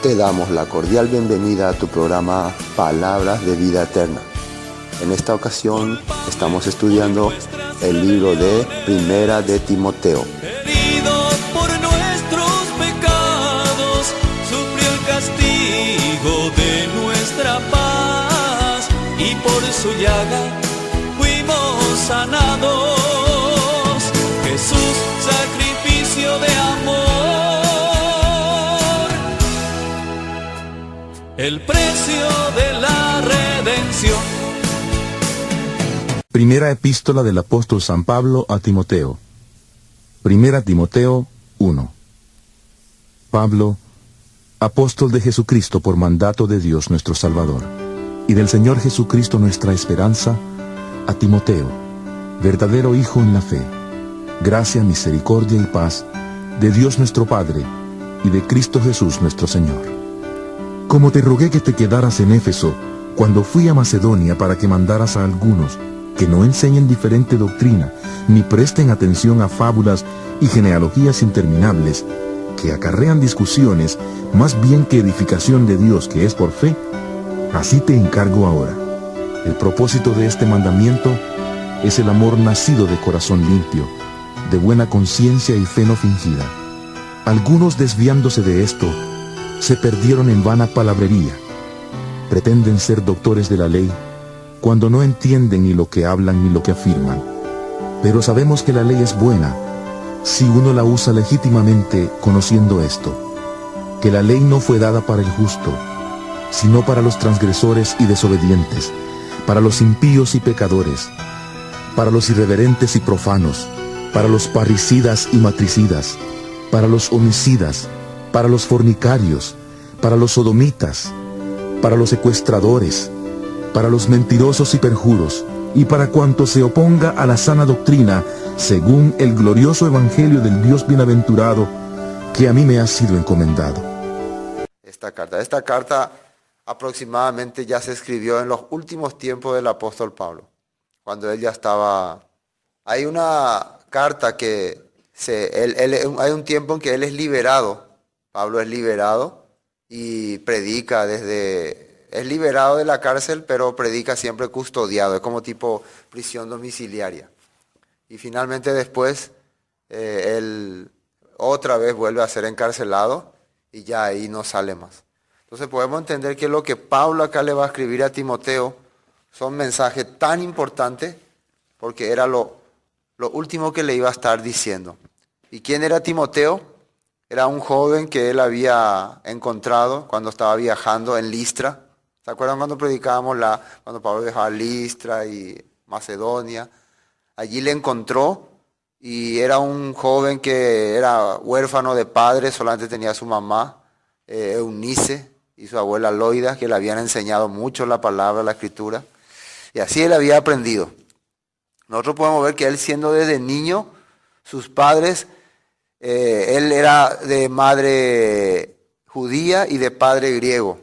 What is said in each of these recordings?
Te damos la cordial bienvenida a tu programa Palabras de Vida Eterna. En esta ocasión estamos estudiando el libro de Primera de Timoteo. Herido por nuestros pecados, sufrió el castigo de nuestra paz, y por su llaga fuimos sanados. Jesús, sacrificio de amor, el precio de la redención. Primera epístola del apóstol San Pablo a Timoteo. Primera Timoteo 1. Pablo, apóstol de Jesucristo por mandato de Dios nuestro Salvador, y del Señor Jesucristo nuestra esperanza, a Timoteo, verdadero hijo en la fe, gracia, misericordia y paz de Dios nuestro Padre y de Cristo Jesús nuestro Señor. Como te rogué que te quedaras en Éfeso cuando fui a Macedonia para que mandaras a algunos que no enseñen diferente doctrina, ni presten atención a fábulas y genealogías interminables, que acarrean discusiones más bien que edificación de Dios que es por fe, así te encargo ahora. El propósito de este mandamiento es el amor nacido de corazón limpio, de buena conciencia y fe no fingida. Algunos, desviándose de esto, se perdieron en vana palabrería. Pretenden ser doctores de la ley, cuando no entienden ni lo que hablan ni lo que afirman. Pero sabemos que la ley es buena, si uno la usa legítimamente, conociendo esto, que la ley no fue dada para el justo, sino para los transgresores y desobedientes, para los impíos y pecadores, para los irreverentes y profanos, para los parricidas y matricidas, para los homicidas, para los fornicarios, para los sodomitas, para los secuestradores, para los mentirosos y perjuros, y para cuanto se oponga a la sana doctrina, según el glorioso evangelio del Dios bienaventurado, que a mí me ha sido encomendado. Esta carta aproximadamente ya se escribió en los últimos tiempos del apóstol Pablo, cuando él ya estaba. Hay una carta que hay un tiempo en que él es liberado. Pablo es liberado y predica es liberado de la cárcel, pero predica siempre custodiado, es como tipo prisión domiciliaria. Y finalmente después él otra vez vuelve a ser encarcelado y ya ahí no sale más. Entonces podemos entender que lo que Pablo acá le va a escribir a Timoteo son mensajes tan importantes porque era lo último que le iba a estar diciendo. ¿Y quién era Timoteo? Era un joven que él había encontrado cuando estaba viajando en Listra. ¿Se acuerdan cuando predicábamos cuando Pablo viajaba a Listra y Macedonia? Allí le encontró y era un joven que era huérfano de padre, solamente tenía a su mamá, Eunice, y su abuela Loida, que le habían enseñado mucho la palabra, la escritura. Y así él había aprendido. Nosotros podemos ver que él, siendo desde niño, sus padres, él era de madre judía y de padre griego.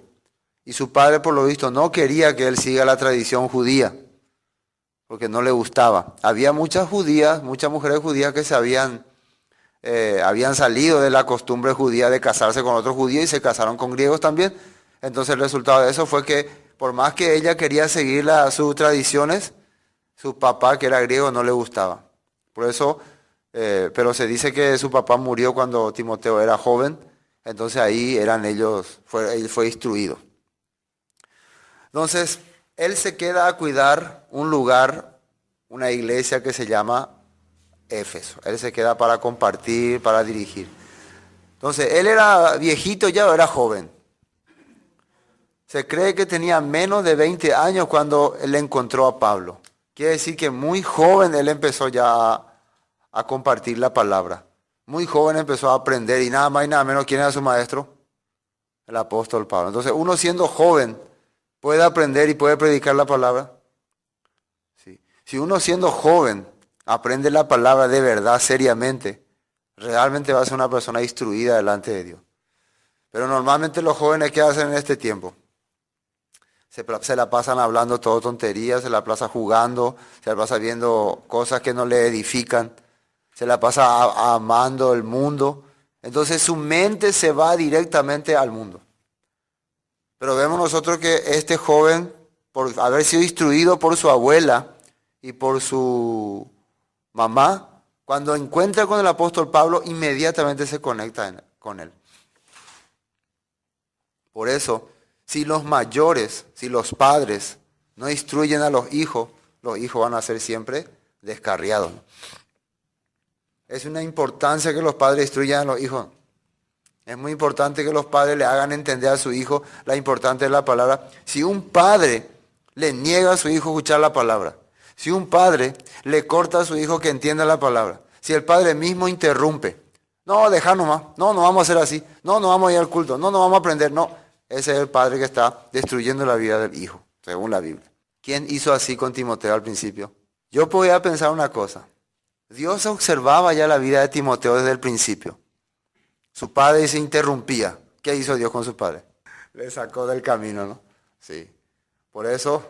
Y su padre, por lo visto, no quería que él siga la tradición judía, porque no le gustaba. Había muchas mujeres judías que habían salido de la costumbre judía de casarse con otros judíos y se casaron con griegos también. Entonces el resultado de eso fue que, por más que ella quería seguir sus tradiciones, su papá, que era griego, no le gustaba. Por eso, pero se dice que su papá murió cuando Timoteo era joven, entonces ahí él fue instruido. Entonces, él se queda a cuidar un lugar, una iglesia que se llama Éfeso. Él se queda para compartir, para dirigir. Entonces, él era viejito ya o era joven. Se cree que tenía menos de 20 años cuando él encontró a Pablo. Quiere decir que muy joven él empezó ya a compartir la palabra. Muy joven empezó a aprender y nada más y nada menos. ¿Quién era su maestro? El apóstol Pablo. Entonces, uno siendo joven puede aprender y puede predicar la palabra. Sí. Si uno siendo joven aprende la palabra de verdad, seriamente, realmente va a ser una persona instruida delante de Dios. Pero normalmente los jóvenes, ¿qué hacen en este tiempo? Se la pasan hablando todo tonterías, se la pasan jugando, se la pasan viendo cosas que no le edifican, se la pasa amando el mundo. Entonces su mente se va directamente al mundo. Pero vemos nosotros que este joven, por haber sido instruido por su abuela y por su mamá, cuando encuentra con el apóstol Pablo, inmediatamente se conecta con él. Por eso, si los mayores, si los padres no instruyen a los hijos van a ser siempre descarriados. Es una importancia que los padres instruyan a los hijos. Es muy importante que los padres le hagan entender a su hijo la importancia de la palabra. Si un padre le niega a su hijo escuchar la palabra, si un padre le corta a su hijo que entienda la palabra, si el padre mismo interrumpe, no, deja nomás, no vamos a hacer así, no vamos a ir al culto, no vamos a aprender, no. Ese es el padre que está destruyendo la vida del hijo, según la Biblia. ¿Quién hizo así con Timoteo al principio? Yo podía pensar una cosa. Dios observaba ya la vida de Timoteo desde el principio. Su padre se interrumpía. ¿Qué hizo Dios con su padre? Le sacó del camino, ¿no? Sí. Por eso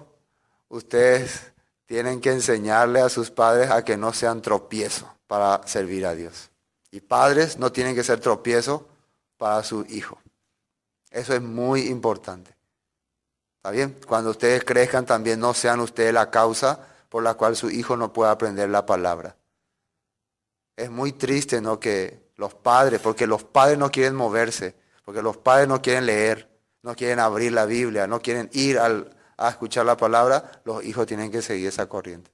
ustedes tienen que enseñarle a sus padres a que no sean tropiezos para servir a Dios. Y padres no tienen que ser tropiezos para su hijo. Eso es muy importante. ¿Está bien? Cuando ustedes crezcan también no sean ustedes la causa por la cual su hijo no pueda aprender la palabra. Es muy triste, ¿no?, que los padres, porque los padres no quieren moverse, porque los padres no quieren leer, no quieren abrir la Biblia, no quieren ir a escuchar la palabra, los hijos tienen que seguir esa corriente.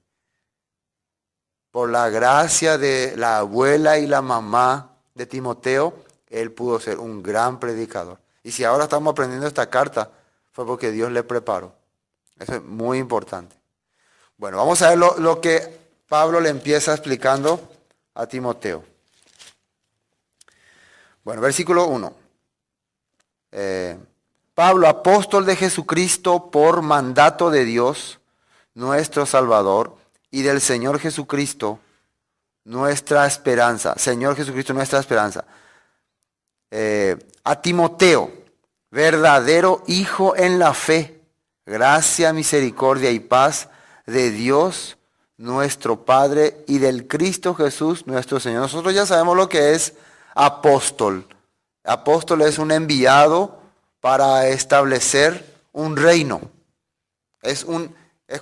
Por la gracia de la abuela y la mamá de Timoteo, él pudo ser un gran predicador. Y si ahora estamos aprendiendo esta carta, fue porque Dios le preparó. Eso es muy importante. Bueno, vamos a ver lo que Pablo le empieza explicando a Timoteo. Bueno, versículo 1. Pablo, apóstol de Jesucristo por mandato de Dios, nuestro Salvador, y del Señor Jesucristo, nuestra esperanza. Señor Jesucristo, nuestra esperanza. A Timoteo, verdadero hijo en la fe, gracia, misericordia y paz de Dios nuestro Padre y del Cristo Jesús nuestro Señor. Nosotros ya sabemos lo que es apóstol. Apóstol es un enviado para establecer un reino. Es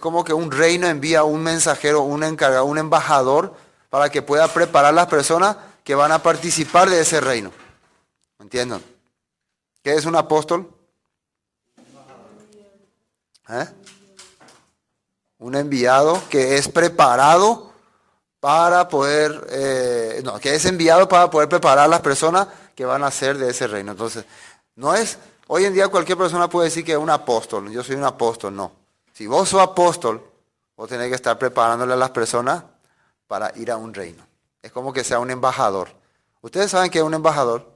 como que un reino envía un mensajero, un encargado, un embajador para que pueda preparar a las personas que van a participar de ese reino. ¿Entienden? ¿Qué es un apóstol? Un enviado que es preparado para poder, que es enviado para poder preparar a las personas que van a ser de ese reino. Entonces, no es, hoy en día cualquier persona puede decir que es un apóstol, yo soy un apóstol, no. Si vos sos apóstol, vos tenés que estar preparándole a las personas para ir a un reino. Es como que sea un embajador. ¿Ustedes saben qué es un embajador?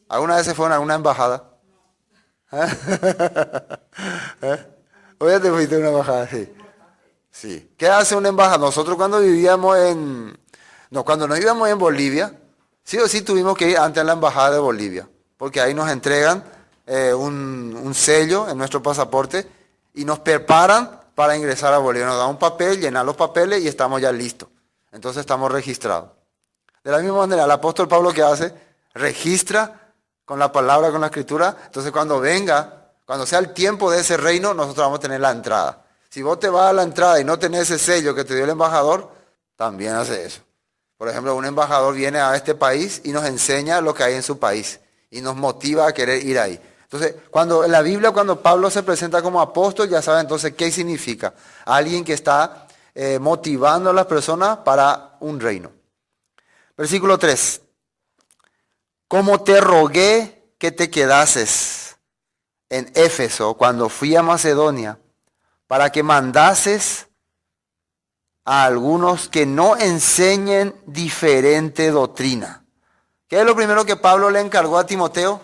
¿Alguna vez se fueron a una embajada? Hoy ya te fuiste a una embajada, sí. Sí. ¿Qué hace un embajador? Nosotros cuando vivíamos cuando nos íbamos en Bolivia, sí o sí tuvimos que ir ante la embajada de Bolivia, porque ahí nos entregan un sello en nuestro pasaporte y nos preparan para ingresar a Bolivia. Nos dan un papel, llenar los papeles y estamos ya listos. Entonces estamos registrados. De la misma manera, el apóstol Pablo, ¿qué hace? Registra con la palabra, con la escritura. Entonces cuando sea el tiempo de ese reino, nosotros vamos a tener la entrada. Si vos te vas a la entrada y no tenés ese sello que te dio el embajador, también hace eso. Por ejemplo, un embajador viene a este país y nos enseña lo que hay en su país y nos motiva a querer ir ahí. Entonces, en la Biblia, cuando Pablo se presenta como apóstol, ya saben entonces qué significa. Alguien que está motivando a las personas para un reino. Versículo 3. Como te rogué que te quedases en Éfeso cuando fui a Macedonia, para que mandases a algunos que no enseñen diferente doctrina. ¿Qué es lo primero que Pablo le encargó a Timoteo?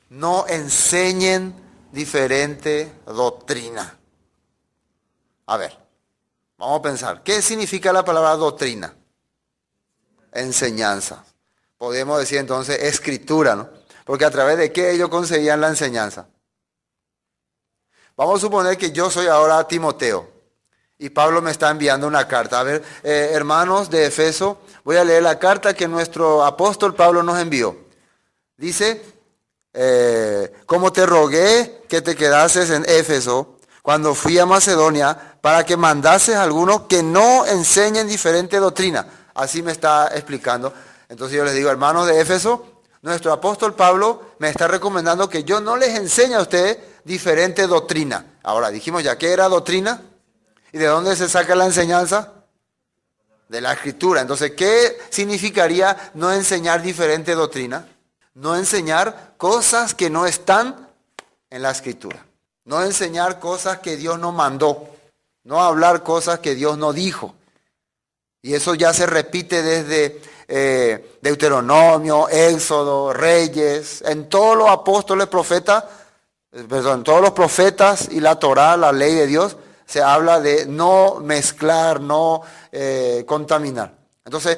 No enseñen diferente doctrina. A ver, vamos a pensar. ¿Qué significa la palabra doctrina? Enseñanza. Podemos decir entonces escritura, ¿no? Porque a través de qué ellos conseguían la enseñanza. Vamos a suponer que yo soy ahora Timoteo y Pablo me está enviando una carta. A ver, hermanos de Efeso, voy a leer la carta que nuestro apóstol Pablo nos envió. Dice, como te rogué que te quedases en Éfeso cuando fui a Macedonia para que mandases a algunos que no enseñen diferente doctrina. Así me está explicando. Entonces yo les digo, hermanos de Éfeso, nuestro apóstol Pablo me está recomendando que yo no les enseñe a ustedes diferente doctrina. Ahora, dijimos ya, ¿qué era doctrina? ¿Y de dónde se saca la enseñanza? De la Escritura. Entonces, ¿qué significaría no enseñar diferente doctrina? No enseñar cosas que no están en la Escritura. No enseñar cosas que Dios no mandó. No hablar cosas que Dios no dijo. Y eso ya se repite desde Deuteronomio, Éxodo, Reyes, en todos los apóstoles, profetas, perdón, todos los profetas y la Torá, la ley de Dios, se habla de no mezclar, no contaminar. Entonces,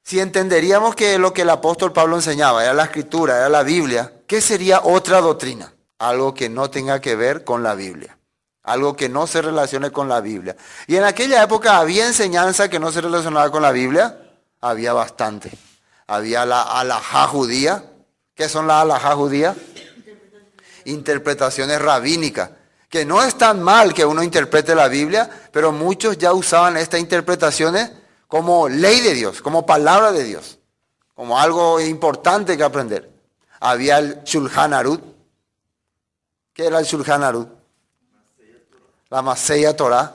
si entenderíamos que lo que el apóstol Pablo enseñaba era la Escritura, era la Biblia, ¿qué sería otra doctrina? Algo que no tenga que ver con la Biblia. Algo que no se relacione con la Biblia. Y en aquella época había enseñanza que no se relacionaba con la Biblia. Había bastante. Había la halajá judía. ¿Qué son las halajá judías? Interpretaciones rabínicas. Que no es tan mal que uno interprete la Biblia, pero muchos ya usaban estas interpretaciones como ley de Dios, como palabra de Dios, como algo importante que aprender. Había el Shulchan Aruch. ¿Qué era el Shulchan Aruch? La Maseya Torah.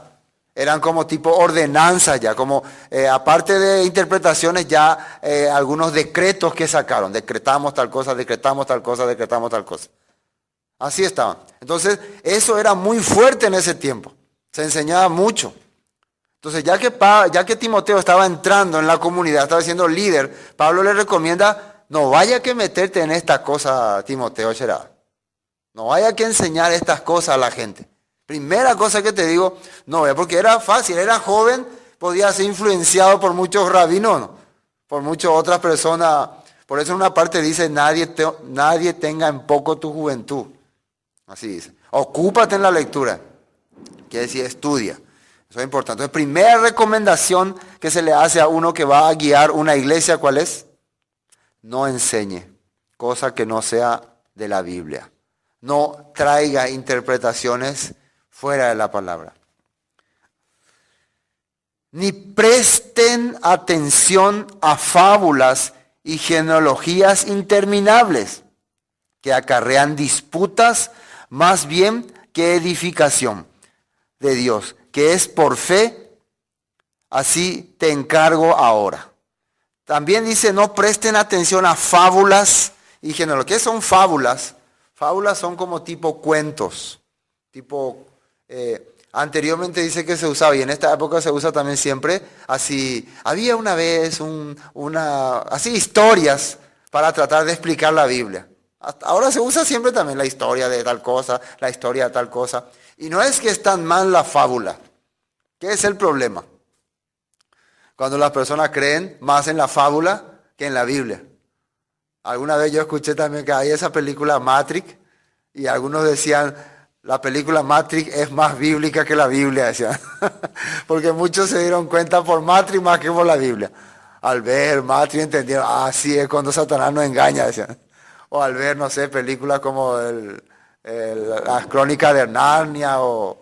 Eran como tipo ordenanzas ya, como aparte de interpretaciones ya algunos decretos que sacaron. Decretamos tal cosa, decretamos tal cosa, decretamos tal cosa. Así estaban. Entonces, eso era muy fuerte en ese tiempo. Se enseñaba mucho. Entonces, ya que Timoteo estaba entrando en la comunidad, estaba siendo líder, Pablo le recomienda, no vaya que meterte en esta cosa, Timoteo Sherá. No vaya que enseñar estas cosas a la gente. Primera cosa que te digo, no, porque era fácil, era joven, podía ser influenciado por muchos rabinos, ¿no? Por muchas otras personas. Por eso en una parte dice, nadie tenga en poco tu juventud. Así dice. Ocúpate en la lectura. Quiere decir, estudia. Eso es importante. Entonces, primera recomendación que se le hace a uno que va a guiar una iglesia, ¿cuál es? No enseñe cosa que no sea de la Biblia. No traiga interpretaciones fuera de la palabra. Ni presten atención a fábulas y genealogías interminables que acarrean disputas más bien que edificación de Dios, que es por fe, así te encargo ahora. También dice, no presten atención a fábulas y genealogías. ¿Qué son fábulas? Fábulas son como tipo cuentos, anteriormente dice que se usaba, y en esta época se usa también siempre, así, había una vez así historias para tratar de explicar la Biblia. Hasta ahora se usa siempre también la historia de tal cosa, la historia de tal cosa. Y no es que es tan mal la fábula. ¿Qué es el problema? Cuando las personas creen más en la fábula que en la Biblia. Alguna vez yo escuché también que hay esa película Matrix, y algunos decían, la película Matrix es más bíblica que la Biblia, decían. Porque muchos se dieron cuenta por Matrix más que por la Biblia. Al ver Matrix entendieron, así es cuando Satanás nos engaña, decían. O al ver, no sé, películas como las Crónicas de Narnia o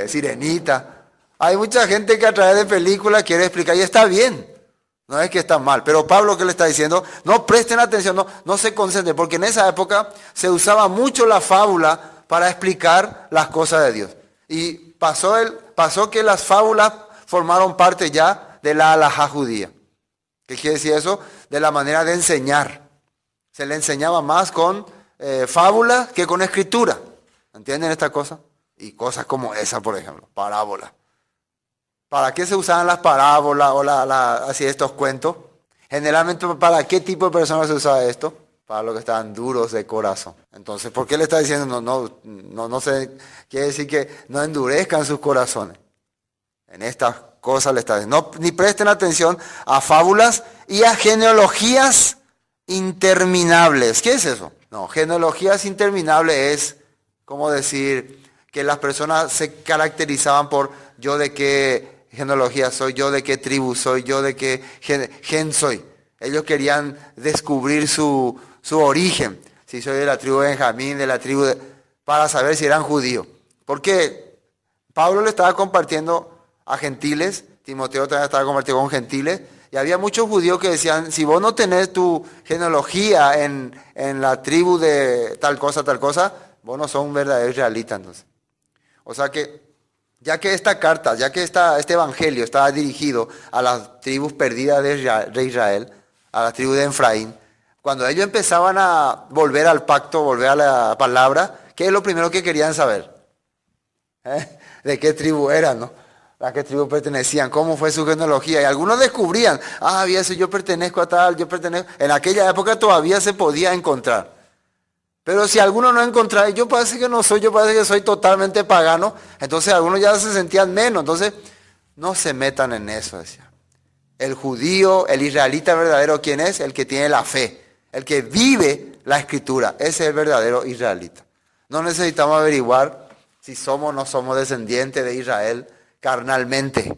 Sirenita. Hay mucha gente que a través de películas quiere explicar, y está bien. No es que está mal, pero Pablo, ¿qué le está diciendo? No presten atención, no se concentren, porque en esa época se usaba mucho la fábula para explicar las cosas de Dios. Y pasó que las fábulas formaron parte ya de la halajá judía. ¿Qué quiere decir eso? De la manera de enseñar. Se le enseñaba más con fábulas que con escritura. ¿Entienden esta cosa? Y cosas como esa, por ejemplo, parábolas. ¿Para qué se usaban las parábolas o así estos cuentos? Generalmente, ¿para qué tipo de personas se usaba esto? Para los que estaban duros de corazón. Entonces, ¿por qué le está diciendo? No se quiere decir que no endurezcan sus corazones. En estas cosas le está diciendo. Ni presten atención a fábulas y a genealogías interminables. ¿Qué es eso? No, genealogías interminables es como decir que las personas se caracterizaban por yo de qué genealogía soy, yo de qué tribu soy, yo de qué gen soy. Ellos querían descubrir su origen. si soy de la tribu de Benjamín, para saber si eran judíos. Porque Pablo le estaba compartiendo a gentiles, Timoteo también estaba compartiendo con gentiles, y había muchos judíos que decían, si vos no tenés tu genealogía en la tribu de tal cosa, vos no sos un verdadero israelita entonces. O sea que, ya que esta carta, este evangelio estaba dirigido a las tribus perdidas de Israel, a la tribu de Efraín, cuando ellos empezaban a volver al pacto, volver a la palabra, ¿qué es lo primero que querían saber? ¿De qué tribu eran, no? ¿A qué tribu pertenecían? ¿Cómo fue su genealogía? Y algunos descubrían, eso yo pertenezco a tal, yo pertenezco. En aquella época todavía se podía encontrar. Pero si alguno no encontraba, yo parece que no soy, yo parece que soy totalmente pagano, entonces algunos ya se sentían menos. Entonces, no se metan en eso, decía. El judío, el israelita verdadero, ¿quién es? El que tiene la fe, el que vive la escritura. Ese es el verdadero israelita. No necesitamos averiguar si somos o no somos descendientes de Israel carnalmente.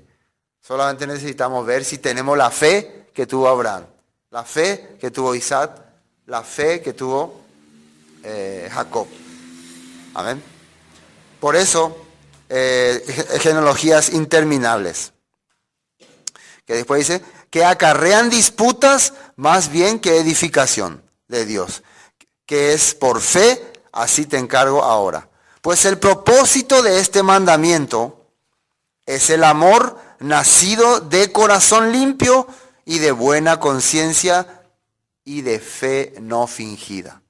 Solamente necesitamos ver si tenemos la fe que tuvo Abraham, la fe que tuvo Isaac, la fe que tuvo Jacob. Amén. Por eso, genealogías interminables. Que después dice, que acarrean disputas más bien que edificación de Dios. Que es por fe, así te encargo ahora. Pues el propósito de este mandamiento es el amor nacido de corazón limpio y de buena conciencia y de fe no fingida.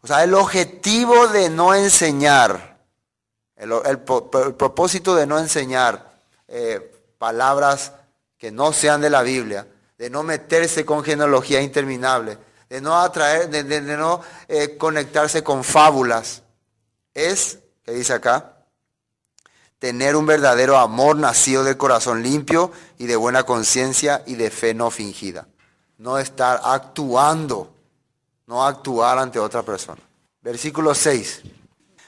O sea, el objetivo de no enseñar, el propósito de no enseñar palabras que no sean de la Biblia, de no meterse con genealogía interminable, de no atraer, de no conectarse con fábulas, es, que dice acá, tener un verdadero amor nacido del corazón limpio y de buena conciencia y de fe no fingida. No estar actuando. No actuar ante otra persona. Versículo 6.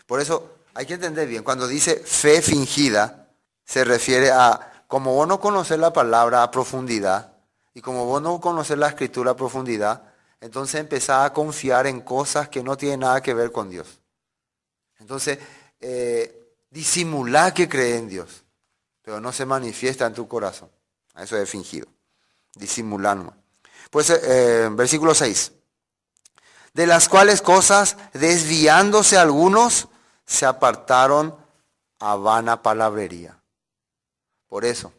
Por eso hay que entender bien, cuando dice fe fingida, se refiere a, como vos no conocés la palabra a profundidad, y como vos no conocés la escritura a profundidad, entonces empezás a confiar en cosas que no tienen nada que ver con Dios. Entonces, disimulá que cree en Dios, pero no se manifiesta en tu corazón. Eso es fingido. Disimular nomás. Pues, versículo 6. De las cuales cosas, desviándose algunos, se apartaron a vana palabrería. Por eso,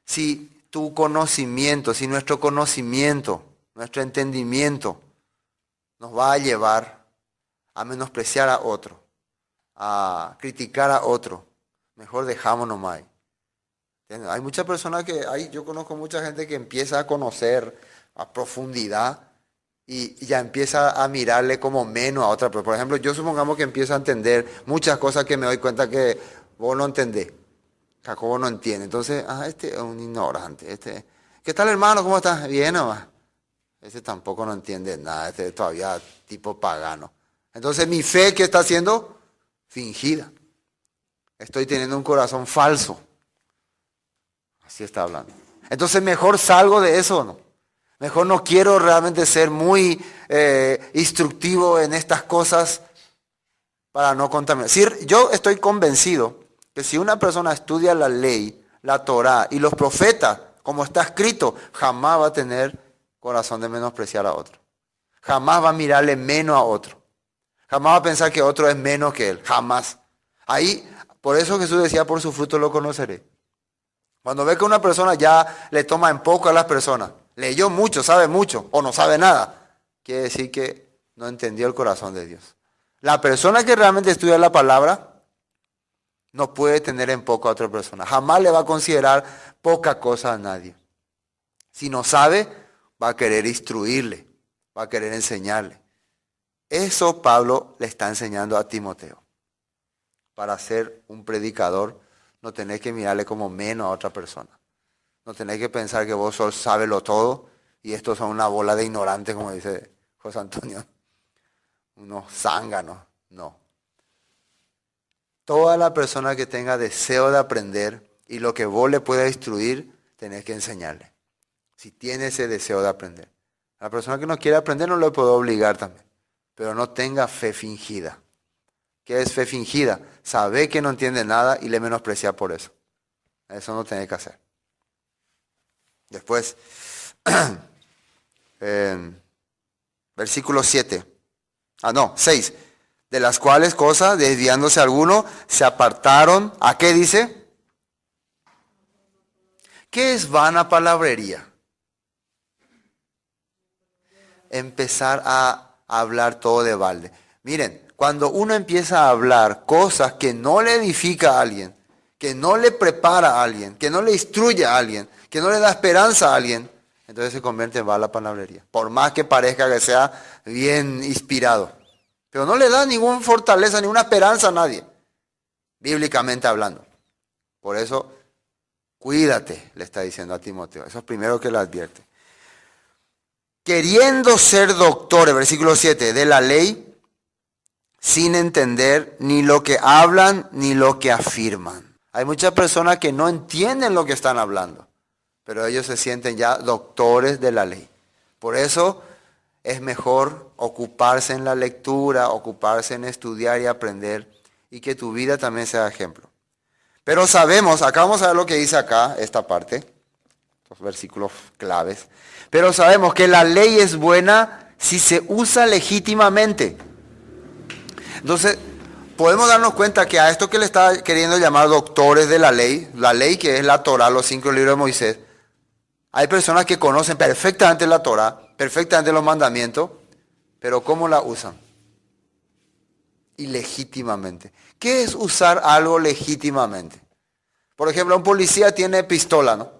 si tu conocimiento, si nuestro conocimiento, nuestro entendimiento nos va a llevar a menospreciar a otro, a criticar a otro, mejor dejamos nomás. Hay muchas personas yo conozco mucha gente que empieza a conocer a profundidad y ya empieza a mirarle como menos a otra. Por ejemplo, yo supongamos que empiezo a entender muchas cosas que me doy cuenta que vos no entendés. Jacobo no entiende. Entonces, este es un ignorante. ¿Qué tal, hermano? ¿Cómo estás? Bien nomás. Ese tampoco no entiende nada. Este es todavía tipo pagano. Entonces, mi fe, ¿qué está haciendo? Fingida. Estoy teniendo un corazón falso. Así está hablando. Entonces, mejor salgo de eso, ¿no? Mejor no quiero realmente ser muy instructivo en estas cosas para no contaminar. Yo estoy convencido que si una persona estudia la ley, la Torá y los profetas, como está escrito, jamás va a tener corazón de menospreciar a otro. Jamás va a mirarle menos a otro. Jamás va a pensar que otro es menos que él. Jamás. Ahí, por eso Jesús decía, por su fruto lo conoceré. Cuando ve que una persona ya le toma en poco a las personas, leyó mucho, sabe mucho o no sabe nada, quiere decir que no entendió el corazón de Dios. La persona que realmente estudia la palabra no puede tener en poco a otra persona. Jamás le va a considerar poca cosa a nadie. Si no sabe, va a querer instruirle, va a querer enseñarle. Eso Pablo le está enseñando a Timoteo. Para ser un predicador, no tenés que mirarle como menos a otra persona. No tenés que pensar que vos sabes lo todo y estos son una bola de ignorantes, como dice José Antonio. Unos zánganos. No. Toda la persona que tenga deseo de aprender y lo que vos le puedas instruir, tenés que enseñarle. Si tiene ese deseo de aprender. A la persona que no quiere aprender no le puedo obligar también. pero no tenga fe fingida. ¿Qué es fe fingida? Sabe que no entiende nada y le menosprecia por eso. Eso no tiene que hacer. Después, versículo 6. De las cuales cosas, desviándose alguno, se apartaron. ¿A qué dice? ¿Qué es vana palabrería? Empezar a hablar todo de balde. Miren, cuando uno empieza a hablar cosas que no le edifica a alguien, que no le prepara a alguien, que no le instruye a alguien, que no le da esperanza a alguien, entonces se convierte en vana palabrería. Por más que parezca que sea bien inspirado. Pero no le da ninguna fortaleza, ninguna esperanza a nadie, bíblicamente hablando. Por eso, cuídate, le está diciendo a Timoteo. Eso es primero que le advierte. Queriendo ser doctores, versículo 7, de la ley, sin entender ni lo que hablan ni lo que afirman. Hay muchas personas que no entienden lo que están hablando, pero ellos se sienten ya doctores de la ley. Por eso es mejor ocuparse en la lectura, ocuparse en estudiar y aprender, y que tu vida también sea ejemplo. Pero sabemos, acá vamos a ver lo que dice acá, esta parte, los versículos claves. Pero sabemos que la ley es buena si se usa legítimamente. Entonces, podemos darnos cuenta que a esto que le está queriendo llamar doctores de la ley que es la Torá, los 5 libros de Moisés, hay personas que conocen perfectamente la Torá, perfectamente los mandamientos, pero ¿cómo la usan? Ilegítimamente. ¿Qué es usar algo legítimamente? Por ejemplo, un policía tiene pistola, ¿no?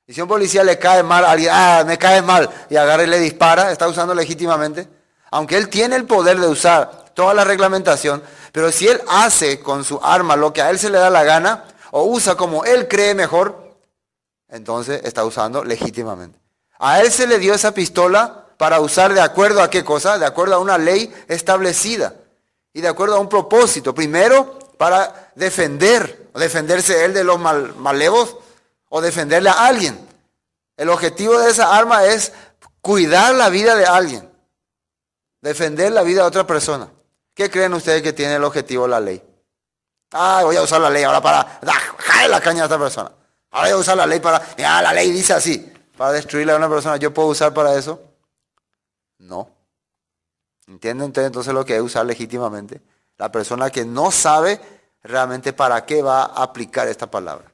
Y si a un policía le cae mal a alguien, me cae mal, y agarra y le dispara, ¿está usando legítimamente? Aunque él tiene el poder de usar toda la reglamentación, pero si él hace con su arma lo que a él se le da la gana, o usa como él cree mejor, entonces está usando legítimamente. A él se le dio esa pistola para usar de acuerdo a qué cosa, de acuerdo a una ley establecida y de acuerdo a un propósito. Primero, para defenderse él de los malevos o defenderle a alguien. El objetivo de esa arma es cuidar la vida de alguien, defender la vida de otra persona. ¿Qué creen ustedes que tiene el objetivo de la ley? Voy a usar la ley ahora para jalar la caña a esta persona. Ahora voy a usar la ley para, la ley dice así, para destruirle a una persona. ¿Yo puedo usar para eso? No. ¿Entienden ustedes entonces lo que es usar legítimamente? La persona que no sabe realmente para qué va a aplicar esta palabra.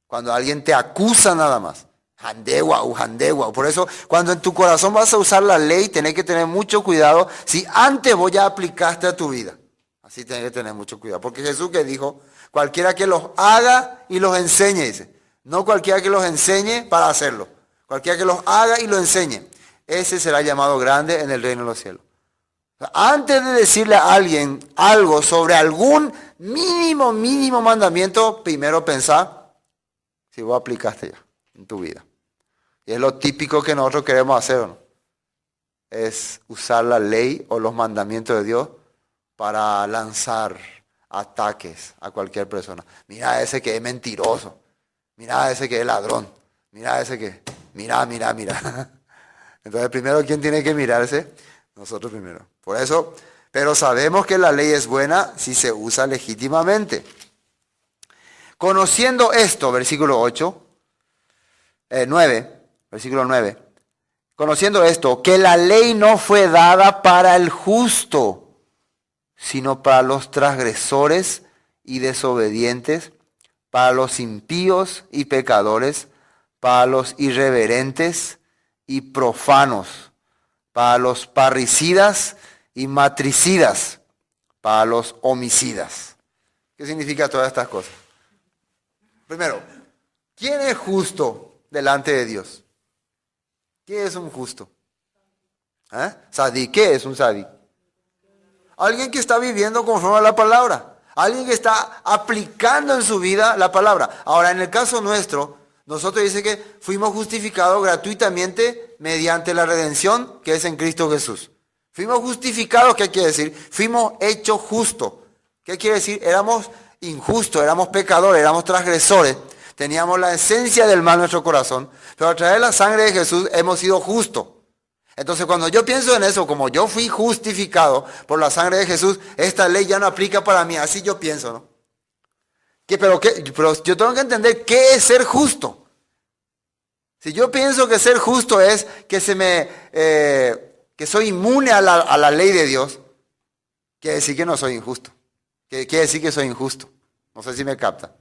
Cuando alguien te acusa nada más. Handegua. Por eso, cuando en tu corazón vas a usar la ley, tenés que tener mucho cuidado si antes vos ya aplicaste a tu vida. Así tenés que tener mucho cuidado. Porque Jesús que dijo, cualquiera que los haga y los enseñe, dice. No cualquiera que los enseñe para hacerlo. Cualquiera que los haga y los enseñe. Ese será llamado grande en el reino de los cielos. Antes de decirle a alguien algo sobre algún mínimo mandamiento, primero pensá si vos aplicaste ya en tu vida. Y es lo típico que nosotros queremos hacer, ¿no? Es usar la ley o los mandamientos de Dios para lanzar ataques a cualquier persona. Mira ese que es mentiroso. Mira ese que es ladrón. Mira ese que... Mira. Entonces primero, ¿quién tiene que mirarse? Nosotros primero. Por eso, pero sabemos que la ley es buena si se usa legítimamente. Conociendo esto, versículo 9. Conociendo esto, que la ley no fue dada para el justo, sino para los transgresores y desobedientes, para los impíos y pecadores, para los irreverentes y profanos, para los parricidas y matricidas, para los homicidas. ¿Qué significa todas estas cosas? Primero, ¿quién es justo delante de Dios? ¿Qué es un justo? Sadí, ¿qué es un sadí? Alguien que está viviendo conforme a la palabra. Alguien que está aplicando en su vida la palabra. Ahora, en el caso nuestro, nosotros dice que fuimos justificados gratuitamente mediante la redención que es en Cristo Jesús. Fuimos justificados, ¿qué quiere decir? Fuimos hechos justos. ¿Qué quiere decir? Éramos injustos, éramos pecadores, éramos transgresores. Teníamos la esencia del mal en nuestro corazón, pero a través de la sangre de Jesús hemos sido justos. Entonces cuando yo pienso en eso, como yo fui justificado por la sangre de Jesús, esta ley ya no aplica para mí, así yo pienso, ¿no? Pero yo tengo que entender qué es ser justo. Si yo pienso que ser justo es que que soy inmune a la ley de Dios, quiere decir que no soy injusto. Quiere decir que soy injusto. No sé si me capta.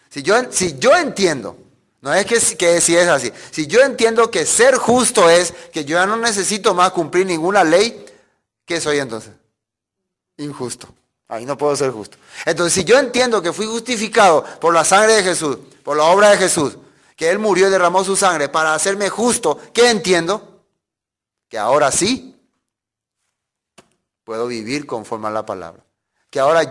Si yo entiendo, no es que si es así. Si yo entiendo que ser justo es que yo ya no necesito más cumplir ninguna ley, ¿qué soy entonces? Injusto. Ahí no puedo ser justo. Entonces, si yo entiendo que fui justificado por la sangre de Jesús, por la obra de Jesús, que Él murió y derramó su sangre para hacerme justo, ¿qué entiendo? Que ahora sí puedo vivir conforme a la palabra. Que ahora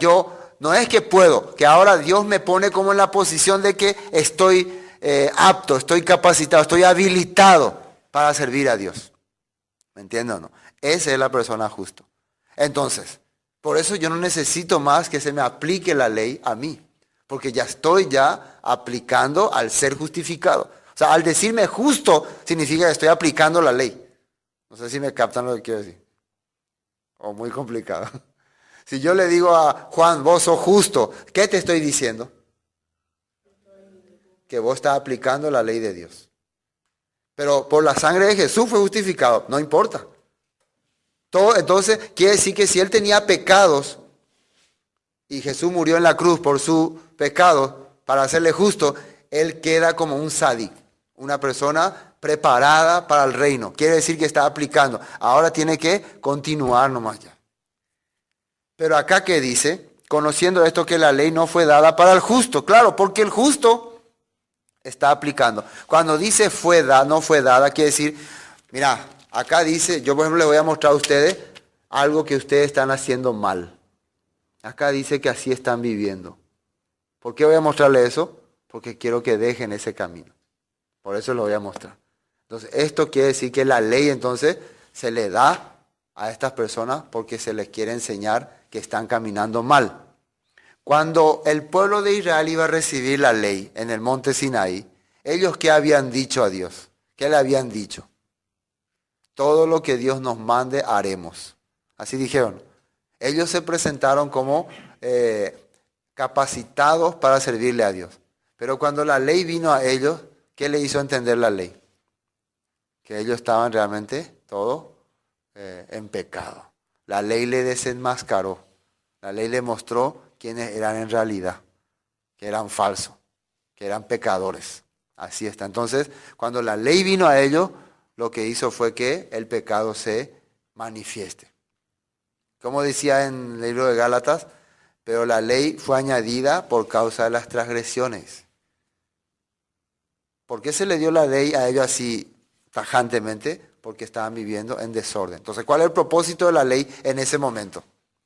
no es que puedo, que ahora Dios me pone como en la posición de que estoy apto, estoy capacitado, estoy habilitado para servir a Dios. ¿Me entienden o no? Esa es la persona justa. Entonces, por eso yo no necesito más que se me aplique la ley a mí, porque ya estoy aplicando al ser justificado. O sea, al decirme justo significa que estoy aplicando la ley. No sé si me captan lo que quiero decir. O muy complicado. Si yo le digo a Juan, vos sos justo, ¿qué te estoy diciendo? Que vos estás aplicando la ley de Dios. Pero por la sangre de Jesús fue justificado, no importa. Entonces, quiere decir que si él tenía pecados y Jesús murió en la cruz por su pecado para hacerle justo, él queda como un sádic, una persona preparada para el reino. Quiere decir que está aplicando. Ahora tiene que continuar nomás ya. Pero acá que dice, conociendo esto que la ley no fue dada para el justo. Claro, porque el justo está aplicando. Cuando dice no fue dada, quiere decir, mira, acá dice, yo por ejemplo les voy a mostrar a ustedes algo que ustedes están haciendo mal. Acá dice que así están viviendo. ¿Por qué voy a mostrarle eso? Porque quiero que dejen ese camino. Por eso lo voy a mostrar. Entonces, esto quiere decir que la ley entonces se le da a estas personas porque se les quiere enseñar que están caminando mal. Cuando el pueblo de Israel iba a recibir la ley en el monte Sinaí, ellos ¿qué habían dicho a Dios? ¿Qué le habían dicho? Todo lo que Dios nos mande haremos. Así dijeron. Ellos se presentaron como capacitados para servirle a Dios. Pero cuando la ley vino a ellos, ¿qué le hizo entender la ley? Que ellos estaban realmente todos en pecado. La ley le desenmascaró. La ley le mostró quiénes eran en realidad, que eran falsos, que eran pecadores. Así está. Entonces, cuando la ley vino a ellos, lo que hizo fue que el pecado se manifieste. Como decía en el libro de Gálatas, pero la ley fue añadida por causa de las transgresiones. ¿Por qué se le dio la ley a ellos así tajantemente? Porque estaban viviendo en desorden. Entonces, ¿cuál es el propósito de la ley en ese momento?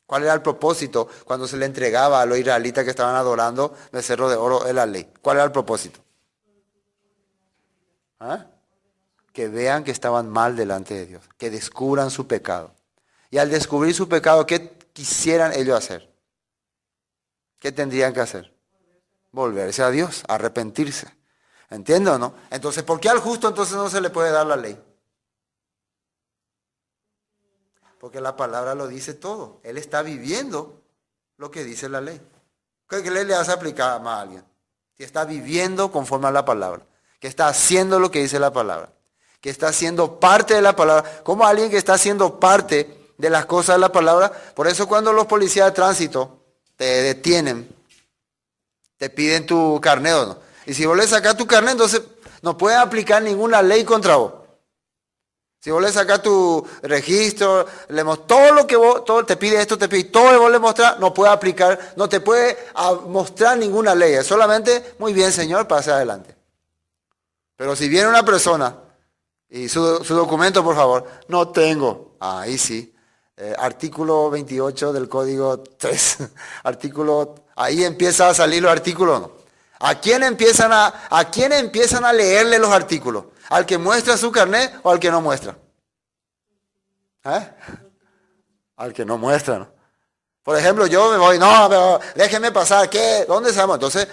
¿Cuál era el propósito cuando se le entregaba a los israelitas que estaban adorando becerro de oro en la ley? ¿Cuál era el propósito? ¿Ah? Que vean que estaban mal delante de Dios, que descubran su pecado. Y al descubrir su pecado, ¿qué quisieran ellos hacer? ¿Qué tendrían que hacer? Volverse a Dios, arrepentirse. ¿Entienden o no? Entonces, ¿por qué al justo entonces no se le puede dar la ley? Porque la palabra lo dice todo. Él está viviendo lo que dice la ley. ¿Qué ley le vas a aplicar más a alguien? Si está viviendo conforme a la palabra. Que está haciendo lo que dice la palabra. Que está siendo parte de la palabra. Como alguien que está siendo parte de las cosas de la palabra. Por eso cuando los policías de tránsito te detienen, te piden tu carnet o no. Y si vos le sacás tu carnet, entonces no puedes aplicar ninguna ley contra vos. Si vos le sacás tu registro, todo lo que vos, todo te pide esto, te pide todo lo que vos le mostrás, no puede aplicar, no te puede mostrar ninguna ley. Es solamente, muy bien señor, pase adelante. Pero si viene una persona y su documento, por favor, no tengo. Ahí sí. Artículo 28 del Código 3. Ahí empieza a salir los artículos. ¿No? ¿A quién empiezan a leerle los artículos? ¿Al que muestra su carnet o al que no muestra? Al que no muestra, ¿no? Por ejemplo, yo me voy, no, pero déjeme pasar, ¿qué? ¿Dónde estamos? Entonces,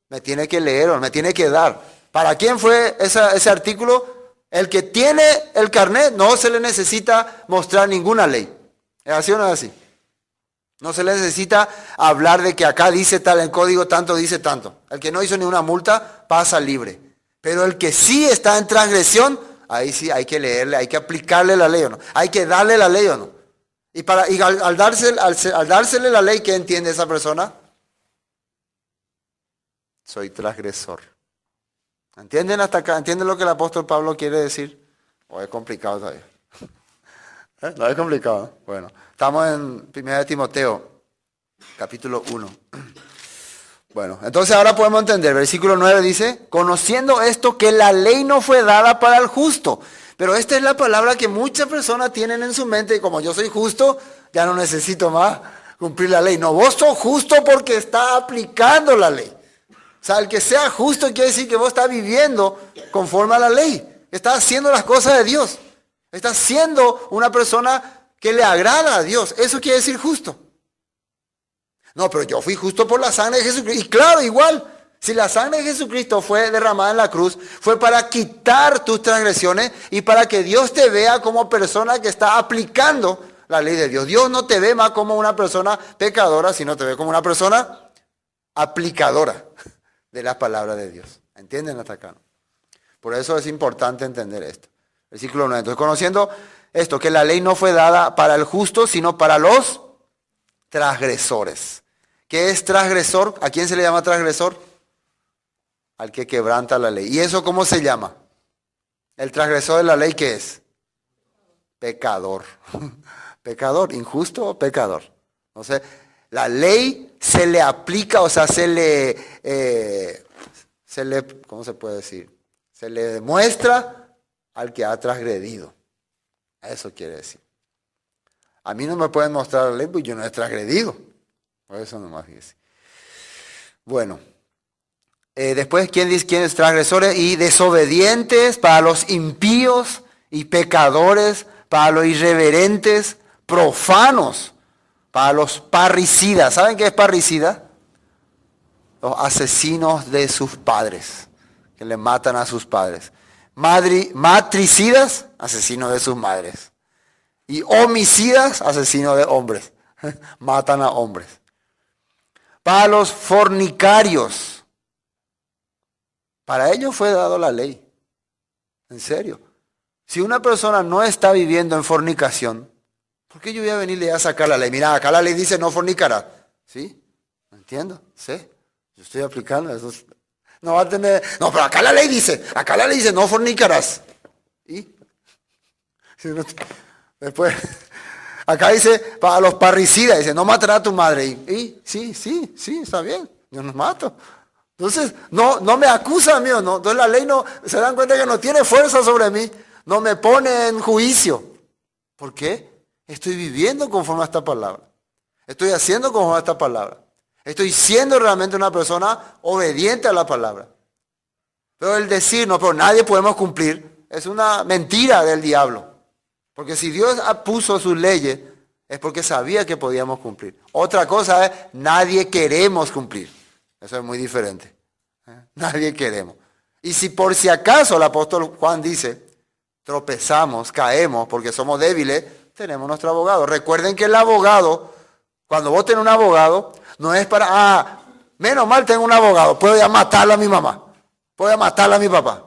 me tiene que leer o me tiene que dar. ¿Para quién fue ese artículo? El que tiene el carnet no se le necesita mostrar ninguna ley. ¿Es así o no es así? No se le necesita hablar de que acá dice tal, el código tanto dice tanto. El que no hizo ninguna multa pasa libre. Pero el que sí está en transgresión, ahí sí hay que leerle, hay que aplicarle la ley o no. Hay que darle la ley o no. Y al dársele la ley, ¿qué entiende esa persona? Soy transgresor. ¿Entienden hasta acá? ¿Entienden lo que el apóstol Pablo quiere decir? ¿O es complicado todavía? No es complicado. Bueno, estamos en 1 Timoteo, capítulo 1. Bueno, entonces ahora podemos entender. Versículo 9 dice, conociendo esto que la ley no fue dada para el justo. Pero esta es la palabra que muchas personas tienen en su mente. Y como yo soy justo, ya no necesito más cumplir la ley. No, vos sos justo porque está aplicando la ley. O sea, el que sea justo quiere decir que vos estás viviendo conforme a la ley. Estás haciendo las cosas de Dios. Estás siendo una persona que le agrada a Dios. Eso quiere decir justo. No, pero yo fui justo por la sangre de Jesucristo. Y claro, igual, si la sangre de Jesucristo fue derramada en la cruz, fue para quitar tus transgresiones y para que Dios te vea como persona que está aplicando la ley de Dios. Dios no te ve más como una persona pecadora, sino te ve como una persona aplicadora de la palabra de Dios. ¿Entienden hasta acá? Por eso es importante entender esto. Versículo 9. Entonces, conociendo esto, que la ley no fue dada para el justo, sino para los transgresores. ¿Qué es transgresor? ¿A quién se le llama transgresor? Al que quebranta la ley. ¿Y eso cómo se llama? El transgresor de la ley, ¿qué es? Pecador. Pecador, injusto o pecador. Entonces, la ley se le aplica, o sea, se le, ¿cómo se puede decir? Se le demuestra al que ha transgredido. Eso quiere decir. A mí no me pueden mostrar la ley porque yo no he transgredido. Por eso nomás dice. Bueno. Después, ¿quién dice quién es transgresores? Y desobedientes para los impíos y pecadores, para los irreverentes, profanos, para los parricidas. ¿Saben qué es parricida? Los asesinos de sus padres, que le matan a sus padres. Matricidas, asesinos de sus madres. Y homicidas, asesinos de hombres. Matan a hombres. Para los fornicarios. Para ellos fue dado la ley. En serio. Si una persona no está viviendo en fornicación, ¿por qué yo voy a venirle a sacar la ley? Mira, acá la ley dice no fornicarás. ¿Sí? ¿No entiendo? ¿Sí? Yo estoy aplicando eso. No va a tener... No, pero acá la ley dice no fornicarás. ¿Y? Después, acá dice para los parricidas, dice no matarás a tu madre. ¿Y? Sí, está bien. Yo no mato. Entonces, no me acusa a mí, ¿no? Entonces la ley no, se dan cuenta que no tiene fuerza sobre mí, no me pone en juicio. ¿Por qué? Estoy viviendo conforme a esta palabra. Estoy haciendo conforme a esta palabra. Estoy siendo realmente una persona obediente a la palabra. Pero el decir, no, pero nadie podemos cumplir, es una mentira del diablo. Porque si Dios puso sus leyes, es porque sabía que podíamos cumplir. Otra cosa es, nadie queremos cumplir. Eso es muy diferente. Nadie queremos. Y si por si acaso el apóstol Juan dice, tropezamos, caemos, porque somos débiles, tenemos nuestro abogado. Recuerden que el abogado, cuando vos tenés un abogado, no es para, menos mal tengo un abogado, puedo ya matarle a mi mamá, puedo ya matarle a mi papá.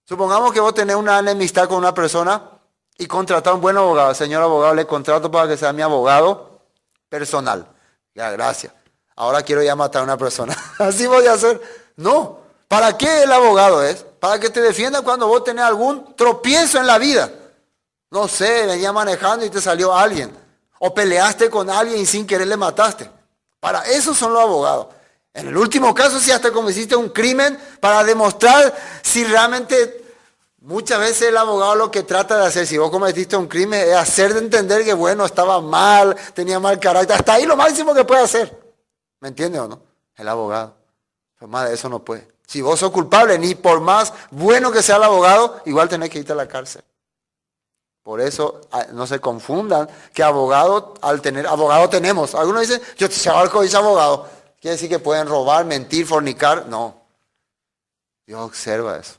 Supongamos que vos tenés una enemistad con una persona y contratar a un buen abogado. Señor abogado, le contrato para que sea mi abogado personal. Ya, gracias. Ahora quiero ya matar a una persona. Así voy a hacer. No. ¿Para qué el abogado es? Para que te defienda cuando vos tenés algún tropiezo en la vida. No sé, venía manejando y te salió alguien. O peleaste con alguien y sin querer le mataste. Para eso son los abogados. En el último caso, si hasta cometiste un crimen, para demostrar si realmente... Muchas veces el abogado lo que trata de hacer, si vos cometiste un crimen, es hacerte entender que bueno, estaba mal, tenía mal carácter. Hasta ahí lo máximo que puede hacer. ¿Me entiende o no? El abogado. Pero más de eso no puede. Si vos sos culpable, ni por más bueno que sea el abogado, igual tenés que irte a la cárcel. Por eso no se confundan que abogado, al tener abogado tenemos. Algunos dicen, yo te chavalco dice abogado. Quiere decir que pueden robar, mentir, fornicar. No. Dios observa eso.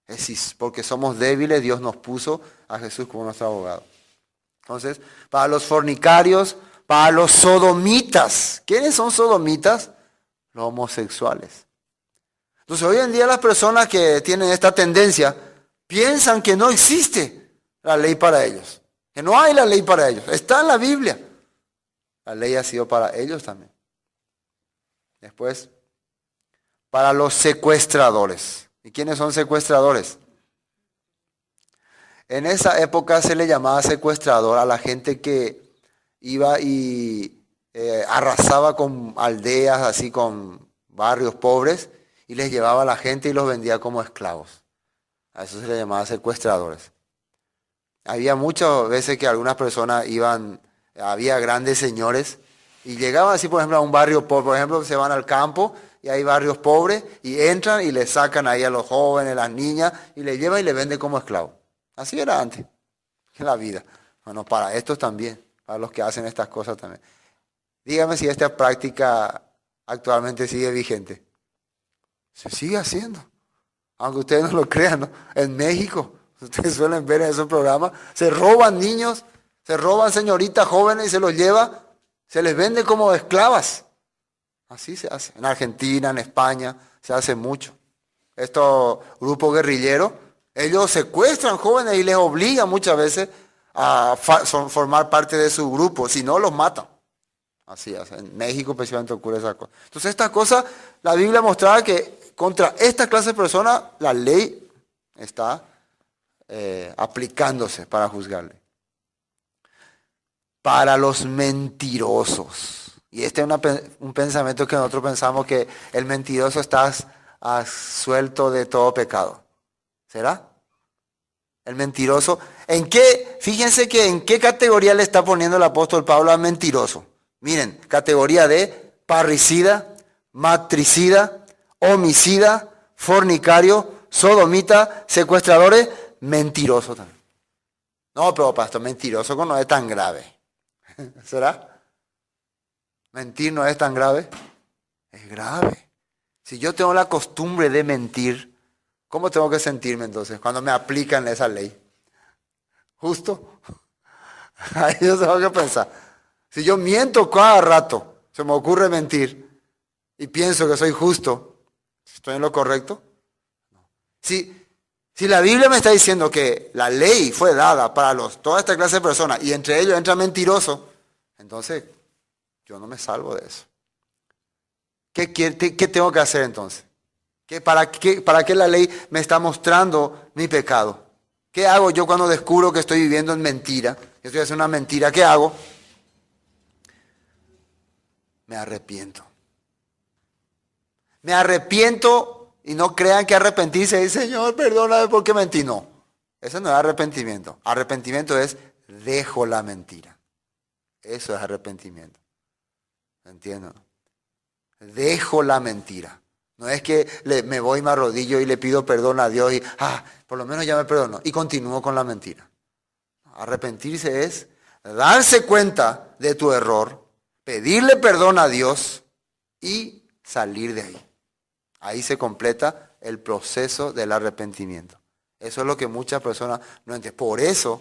Es decir, porque somos débiles, Dios nos puso a Jesús como nuestro abogado. Entonces, para los fornicarios, para los sodomitas. ¿Quiénes son sodomitas? Los homosexuales. Entonces, hoy en día las personas que tienen esta tendencia piensan que no existe la ley para ellos. Que no hay la ley para ellos. Está en la Biblia. La ley ha sido para ellos también. Después, para los secuestradores. ¿Y quiénes son secuestradores? En esa época se le llamaba secuestrador a la gente que iba y arrasaba con aldeas, así con barrios pobres, y les llevaba a la gente y los vendía como esclavos. A eso se le llamaba secuestradores. Había muchas veces que algunas personas iban, había grandes señores, y llegaban así, por ejemplo, a un barrio pobre. Por ejemplo, se van al campo y hay barrios pobres, y entran y les sacan ahí a los jóvenes, las niñas, y les llevan y les venden como esclavos. Así era antes, en la vida. Bueno, para estos también, para los que hacen estas cosas también. Dígame si esta práctica actualmente sigue vigente. Se sigue haciendo, aunque ustedes no lo crean, ¿no? En México, ustedes suelen ver en esos programas, se roban niños, se roban señoritas jóvenes y se los lleva, se les vende como esclavas. Así se hace. En Argentina, en España, se hace mucho. Estos grupos guerrilleros, ellos secuestran jóvenes y les obligan muchas veces a formar parte de su grupo, si no los matan. Así es, en México especialmente ocurre esa cosa. Entonces esta cosa, la Biblia mostraba que contra esta clase de personas la ley está aplicándose para juzgarle. Para los mentirosos. Y este es un pensamiento que nosotros pensamos que el mentiroso está suelto de todo pecado. ¿Será? El mentiroso. Fíjense que en qué categoría le está poniendo el apóstol Pablo a mentiroso. Miren, categoría de parricida, matricida, homicida, fornicario, sodomita, secuestradores, mentiroso también. No, pero pastor, mentiroso no es tan grave. ¿Será? ¿Mentir no es tan grave? Es grave. Si yo tengo la costumbre de mentir, ¿cómo tengo que sentirme entonces cuando me aplican esa ley? ¿Justo? Ahí yo tengo que pensar. Si yo miento cada rato, se me ocurre mentir y pienso que soy justo, ¿estoy en lo correcto? Si la Biblia me está diciendo que la ley fue dada para toda esta clase de personas y entre ellos entra mentiroso, entonces yo no me salvo de eso. ¿Qué tengo que hacer entonces? ¿Para qué la ley me está mostrando mi pecado? ¿Qué hago yo cuando descubro que estoy viviendo en mentira? Que estoy haciendo una mentira, ¿qué hago? Me arrepiento. Me arrepiento y no crean que arrepentirse es, Señor, perdóname porque mentí. No, eso no es arrepentimiento. Arrepentimiento es dejo la mentira. Eso es arrepentimiento. ¿Entienden? Dejo la mentira. No es que me voy, me arrodillo y le pido perdón a Dios y, por lo menos ya me perdono. Y continúo con la mentira. Arrepentirse es darse cuenta de tu error, pedirle perdón a Dios y salir de ahí. Ahí se completa el proceso del arrepentimiento. Eso es lo que muchas personas no entienden. Por eso,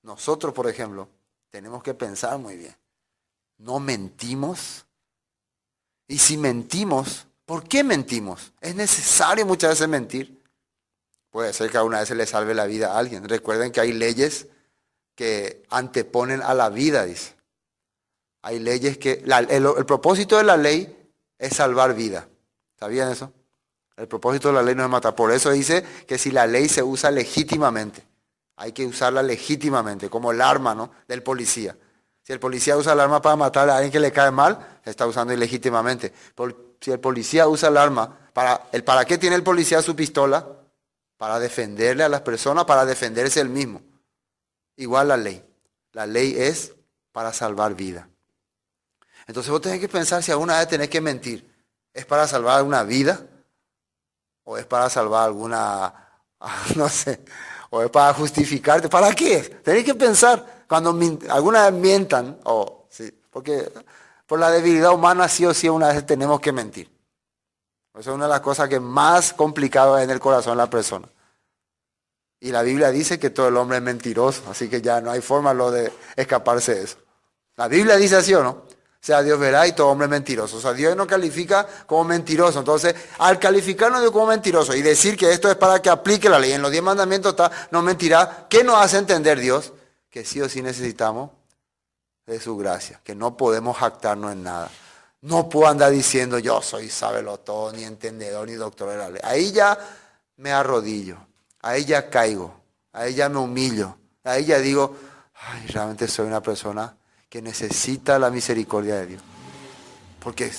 nosotros, por ejemplo, tenemos que pensar muy bien. No mentimos. Y si mentimos, ¿por qué mentimos? ¿Es necesario muchas veces mentir? Puede ser que alguna vez se le salve la vida a alguien. Recuerden que hay leyes que anteponen a la vida, dice. Hay leyes que... el propósito de la ley es salvar vida. ¿Sabían eso? El propósito de la ley no es matar. Por eso dice que si la ley se usa legítimamente, hay que usarla legítimamente, como el arma, ¿no?, del policía. Si el policía usa el arma para matar a alguien que le cae mal, se está usando ilegítimamente. Si el policía usa el arma, ¿para qué tiene el policía su pistola? Para defenderle a las personas, para defenderse él mismo. Igual la ley. La ley es para salvar vida. Entonces vos tenés que pensar si alguna vez tenés que mentir. ¿Es para salvar alguna vida? ¿O es para salvar alguna, no sé, o es para justificarte? ¿Para qué? Tenés que pensar cuando alguna vez mientan, sí, porque por la debilidad humana sí o sí una vez tenemos que mentir. Eso es una de las cosas que más complicado es en el corazón de la persona. Y la Biblia dice que todo el hombre es mentiroso, así que ya no hay forma de escaparse de eso. La Biblia dice así, ¿o no? O sea, Dios verá y todo hombre es mentiroso. O sea, Dios nos califica como mentiroso. Entonces, al calificarnos Dios como mentiroso y decir que esto es para que aplique la ley, en los 10 mandamientos está, no mentirá, ¿qué nos hace entender Dios? Que sí o sí necesitamos de su gracia, que no podemos jactarnos en nada. No puedo andar diciendo yo soy todo, ni entendedor, ni doctor de la ley. Ahí ya me arrodillo, ahí ya caigo, ahí ya me humillo, ahí ya digo, ay, realmente soy una persona que necesita la misericordia de Dios. Porque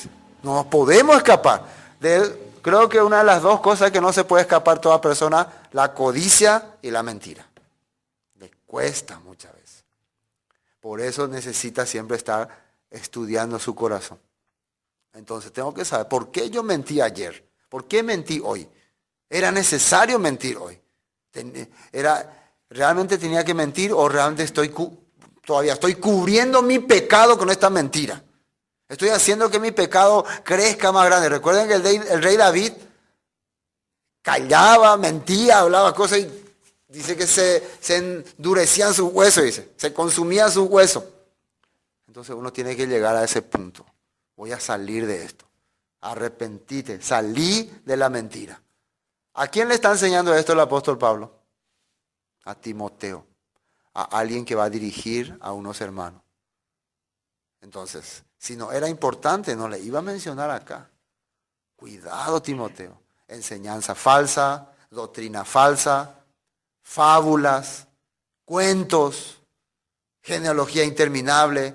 no podemos escapar de él. Creo que una de las dos cosas que no se puede escapar toda persona, la codicia y la mentira. Le cuesta muchas veces. Por eso necesita siempre estar estudiando su corazón. Entonces tengo que saber por qué yo mentí ayer, por qué mentí hoy. ¿Era necesario mentir hoy? ¿Realmente tenía que mentir o realmente todavía estoy cubriendo mi pecado con esta mentira? Estoy haciendo que mi pecado crezca más grande. Recuerden que el rey David callaba, mentía, hablaba cosas y dice que se endurecían sus huesos, dice, se consumían sus huesos. Entonces uno tiene que llegar a ese punto. Voy a salir de esto. Arrepentite, salí de la mentira. ¿A quién le está enseñando esto el apóstol Pablo? A Timoteo, a alguien que va a dirigir a unos hermanos. Entonces, si no era importante, no le iba a mencionar acá. Cuidado, Timoteo. Enseñanza falsa, doctrina falsa, fábulas, cuentos, genealogía interminable.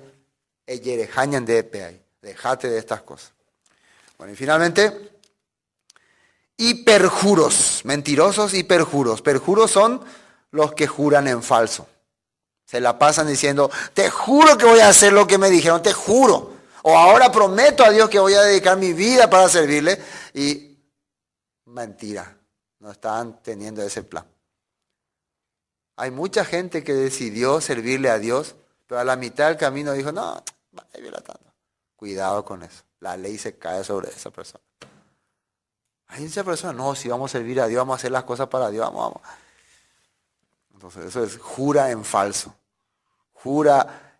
Dejate de estas cosas. Bueno, y finalmente, y perjuros, mentirosos y perjuros. Perjuros son los que juran en falso. Se la pasan diciendo, te juro que voy a hacer lo que me dijeron, te juro. O ahora prometo a Dios que voy a dedicar mi vida para servirle. Y mentira, no estaban teniendo ese plan. Hay mucha gente que decidió servirle a Dios, pero a la mitad del camino dijo, no, cuidado con eso. La ley se cae sobre esa persona. Hay esa persona, no, si vamos a servir a Dios, vamos a hacer las cosas para Dios, vamos. Entonces eso es jura en falso. Jura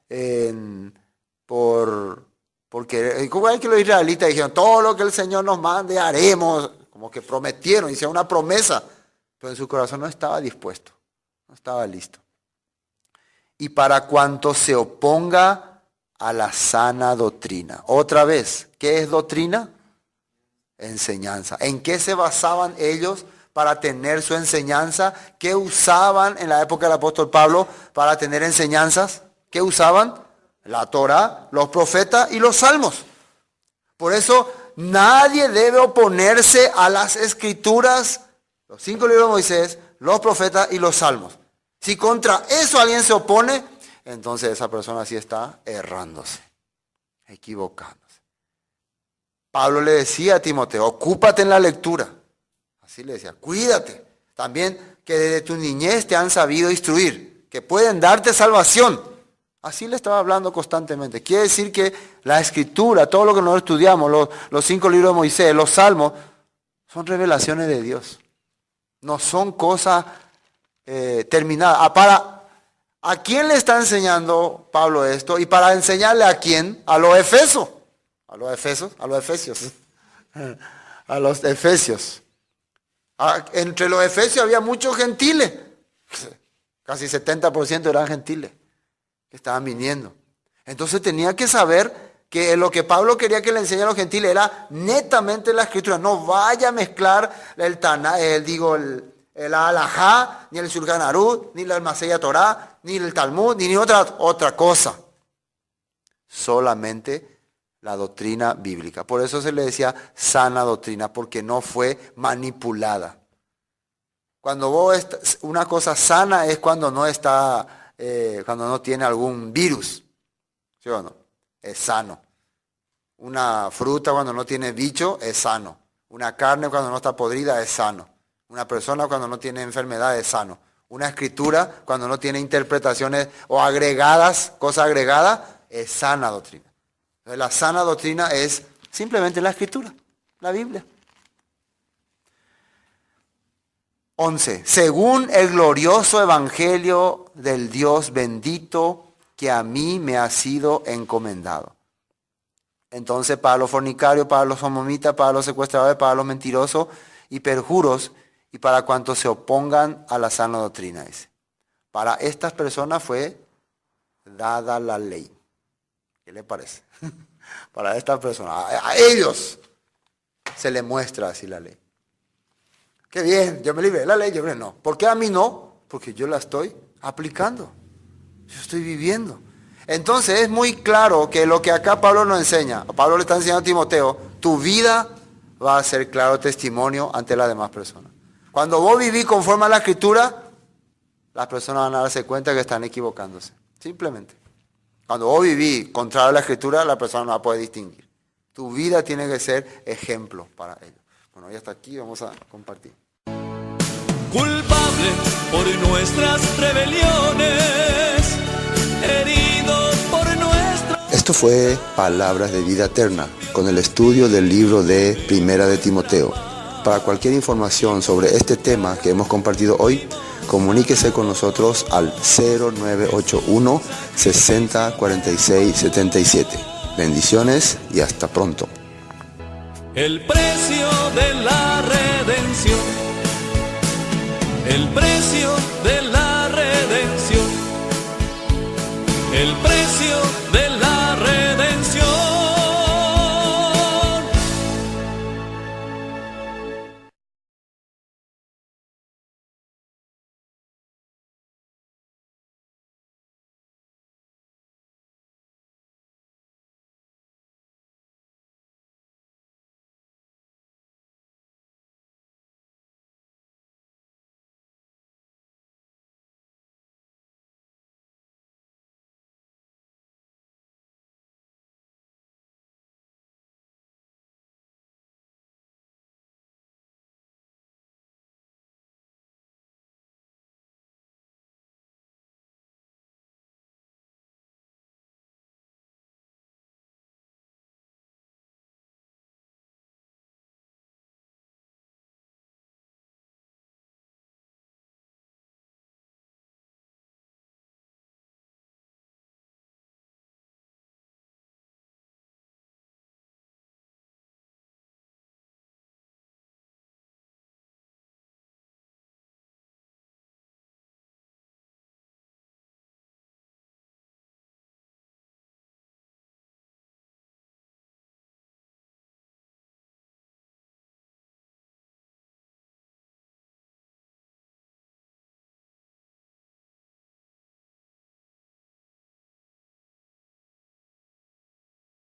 porque como es que los israelitas dijeron, todo lo que el Señor nos mande haremos, como que prometieron, hicieron una promesa, pero en su corazón no estaba dispuesto, no estaba listo. Y para cuanto se oponga a la sana doctrina. Otra vez, ¿qué es doctrina? Enseñanza. ¿En qué se basaban ellos para tener su enseñanza? ¿Qué usaban en la época del apóstol Pablo para tener enseñanzas? ¿Qué usaban? La Torá, los profetas y los salmos. Por eso nadie debe oponerse a las escrituras, los 5 libros de Moisés, los profetas y los salmos. Si contra eso alguien se opone, entonces esa persona sí está errándose, equivocándose. Pablo le decía a Timoteo, ocúpate en la lectura. Así le decía, cuídate. También que desde tu niñez te han sabido instruir, que pueden darte salvación. Así le estaba hablando constantemente. Quiere decir que la escritura, todo lo que nosotros estudiamos, los 5 libros de Moisés, los salmos, son revelaciones de Dios. No son cosas terminadas. ¿A quién le está enseñando Pablo esto? Y para enseñarle a quién, a los efesios. A los efesios. Entre los efesios había muchos gentiles. Casi 70% eran gentiles que estaban viniendo. Entonces tenía que saber que lo que Pablo quería que le enseñara a los gentiles era netamente la escritura. No vaya a mezclar el Alajá, ni el Shulchan Aruch, ni la Maseya Torah, ni el Talmud, ni otra cosa. Solamente la doctrina bíblica. Por eso se le decía sana doctrina, porque no fue manipulada. Cuando una cosa sana es cuando no está, cuando no tiene algún virus. ¿Sí o no? Es sano. Una fruta cuando no tiene bicho es sano. Una carne cuando no está podrida es sano. Una persona cuando no tiene enfermedad es sano. Una escritura cuando no tiene interpretaciones o agregadas, cosas agregadas, es sana doctrina. Entonces, la sana doctrina es simplemente la escritura, la Biblia. 11. Según el glorioso evangelio del Dios bendito que a mí me ha sido encomendado. Entonces, para los fornicarios, para los sodomitas, para los secuestradores, para los mentirosos y perjuros, y para cuantos se opongan a la sana doctrina. Dice. Para estas personas fue dada la ley. ¿Qué le parece? Para estas personas, a ellos se les muestra así la ley. Qué bien, yo me libré de la ley, yo no. ¿Por qué a mí no? Porque yo la estoy aplicando. Yo estoy viviendo. Entonces es muy claro que lo que acá Pablo nos enseña, Pablo le está enseñando a Timoteo, tu vida va a ser claro testimonio ante las demás personas. Cuando vos vivís conforme a la Escritura, las personas van a darse cuenta que están equivocándose. Simplemente. Cuando vos vivís contrario a la Escritura, la persona no va a poder distinguir. Tu vida tiene que ser ejemplo para ellos. Bueno, y hasta aquí vamos a compartir. Culpable por nuestras rebeliones, herido por nuestra... Esto fue Palabras de Vida Eterna, con el estudio del libro de Primera de Timoteo. Para cualquier información sobre este tema que hemos compartido hoy, comuníquese con nosotros al 0981 60 46 77. Bendiciones y hasta pronto. El precio de la redención. El precio de la redención. El precio de